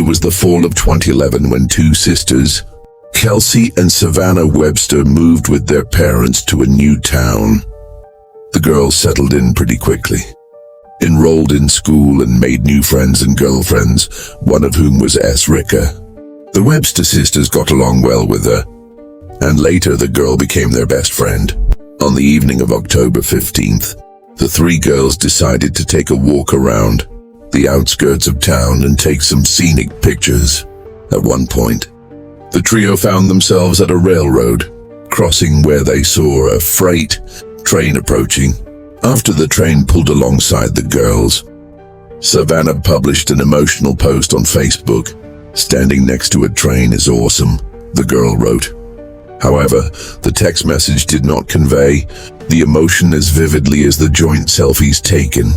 was the fall of 2011 when two sisters, Kelsey and Savannah Webster, moved with their parents to a new town. The girls settled in pretty quickly, enrolled in school and made new friends and girlfriends, one of whom was Rica. The Webster sisters got along well with her, and later the girl became their best friend. On the evening of October 15th, the three girls decided to take a walk around the outskirts of town and take some scenic pictures. At one point, the trio found themselves at a railroad crossing where they saw a freight train approaching. After the train pulled alongside the girls, Savannah published an emotional post on Facebook. "Standing next to a train is awesome," the girl wrote. However, the text message did not convey the emotion as vividly as the joint selfies taken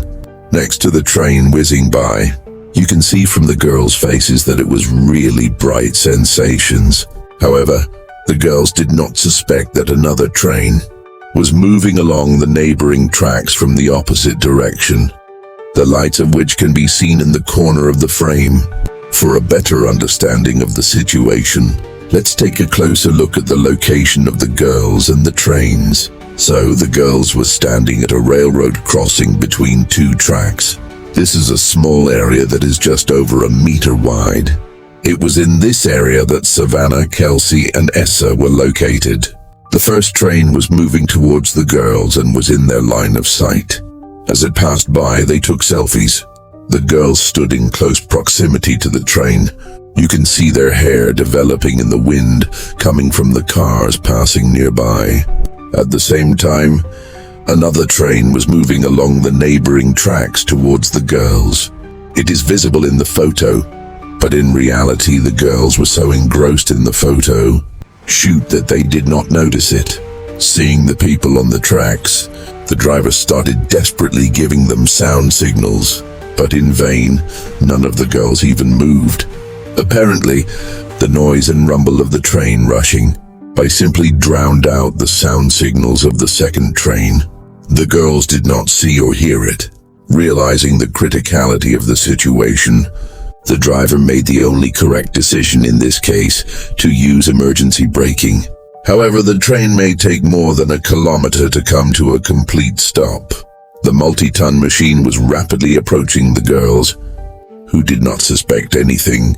next to the train whizzing by. You can see from the girls' faces that it was really bright sensations. However, the girls did not suspect that another train was moving along the neighboring tracks from the opposite direction, the lights of which can be seen in the corner of the frame. For a better understanding of the situation, let's take a closer look at the location of the girls and the trains. So the girls were standing at a railroad crossing between two tracks. This is a small area that is just over a meter wide. It was in this area that Savannah, Kelsey, and Essa were located. The first train was moving towards the girls and was in their line of sight. As it passed by, they took selfies. The girls stood in close proximity to the train. You can see their hair developing in the wind coming from the cars passing nearby. At the same time, another train was moving along the neighboring tracks towards the girls. It is visible in the photo, but in reality the girls were so engrossed in the photo shoot that they did not notice it. Seeing the people on the tracks, the driver started desperately giving them sound signals, but in vain. None of the girls even moved. Apparently, the noise and rumble of the train rushing by simply drowned out the sound signals of the second train. The girls did not see or hear it. Realizing the criticality of the situation, the driver made the only correct decision in this case to use emergency braking. However, the train may take more than a kilometer to come to a complete stop. The multi-ton machine was rapidly approaching the girls, who did not suspect anything.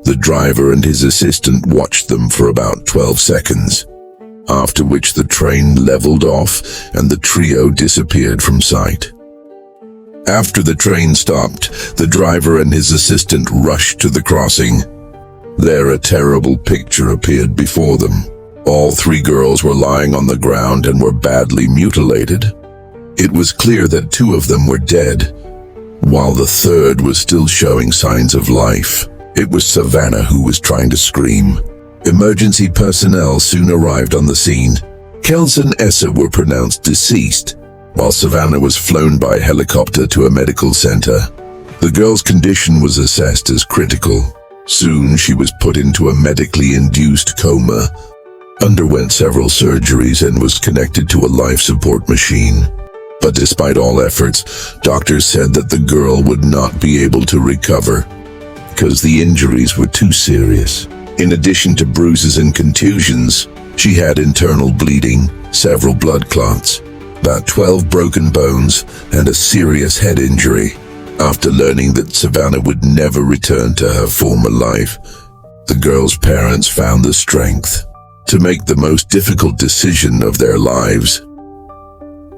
The driver and his assistant watched them for about 12 seconds, after which the train leveled off and the trio disappeared from sight. After the train stopped, the driver and his assistant rushed to the crossing. There, a terrible picture appeared before them. All three girls were lying on the ground and were badly mutilated. It was clear that two of them were dead, while the third was still showing signs of life. It was Savannah who was trying to scream. Emergency personnel soon arrived on the scene. Kelsey and Essa were pronounced deceased, while Savannah was flown by helicopter to a medical center. The girl's condition was assessed as critical. Soon she was put into a medically induced coma, underwent several surgeries, and was connected to a life support machine. But despite all efforts, doctors said that the girl would not be able to recover because the injuries were too serious. In addition to bruises and contusions, she had internal bleeding, several blood clots, about 12 broken bones, and a serious head injury. After learning that Savannah would never return to her former life, the girl's parents found the strength to make the most difficult decision of their lives: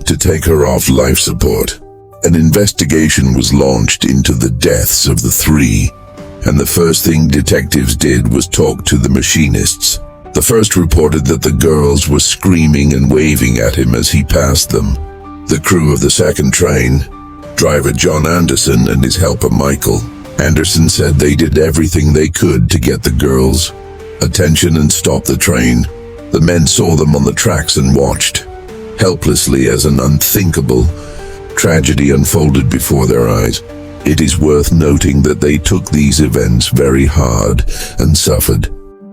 to take her off life support. An investigation was launched into the deaths of the three, and the first thing detectives did was talk to the machinists. The first reported that the girls were screaming and waving at him as he passed them. The crew of the second train, driver John Anderson and his helper Michael Anderson, said they did everything they could to get the girls' attention and stop the train. The men saw them on the tracks and watched helplessly as an unthinkable tragedy unfolded before their eyes. It is worth noting that they took these events very hard and suffered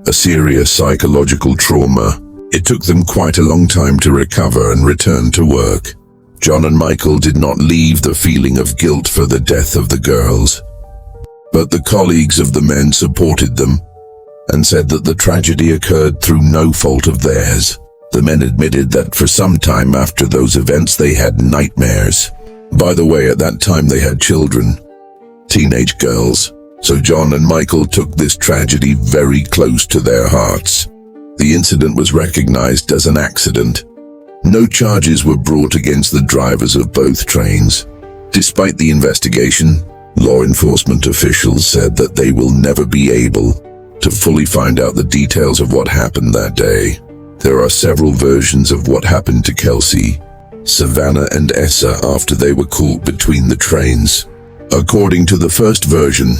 a serious psychological trauma. It took them quite a long time to recover and return to work. John and Michael did not leave the feeling of guilt for the death of the girls. But the colleagues of the men supported them and said that the tragedy occurred through no fault of theirs. The men admitted that for some time after those events they had nightmares. By the way, at that time they had children, teenage girls, so John and Michael took this tragedy very close to their hearts. The incident was recognized as an accident. No charges were brought against the drivers of both trains. Despite the investigation, law enforcement officials said that they will never be able to fully find out the details of what happened that day. There are several versions of what happened to Kelsey, Savannah, and Essa after they were caught between the trains. According to the first version,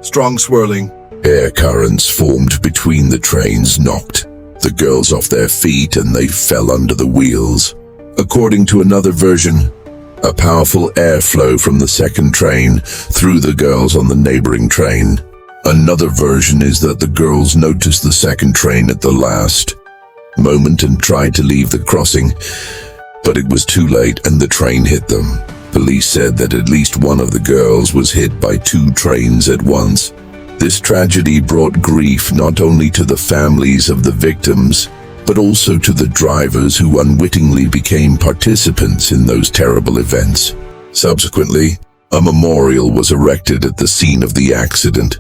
strong swirling air currents formed between the trains knocked the girls off their feet and they fell under the wheels. According to another version, a powerful airflow from the second train threw the girls on the neighboring train. Another version is that the girls noticed the second train at the last moment and tried to leave the crossing, but it was too late and the train hit them. Police said that at least one of the girls was hit by two trains at once. This tragedy brought grief not only to the families of the victims, but also to the drivers who unwittingly became participants in those terrible events. Subsequently, a memorial was erected at the scene of the accident,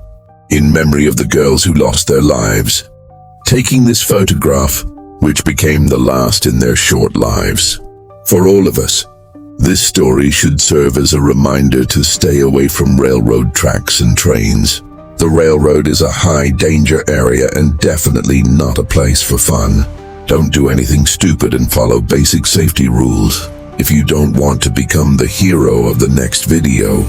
in memory of the girls who lost their lives. Taking this photograph, which became the last in their short lives. For all of us, this story should serve as a reminder to stay away from railroad tracks and trains. The railroad is a high-danger area and definitely not a place for fun. Don't do anything stupid and follow basic safety rules if you don't want to become the hero of the next video.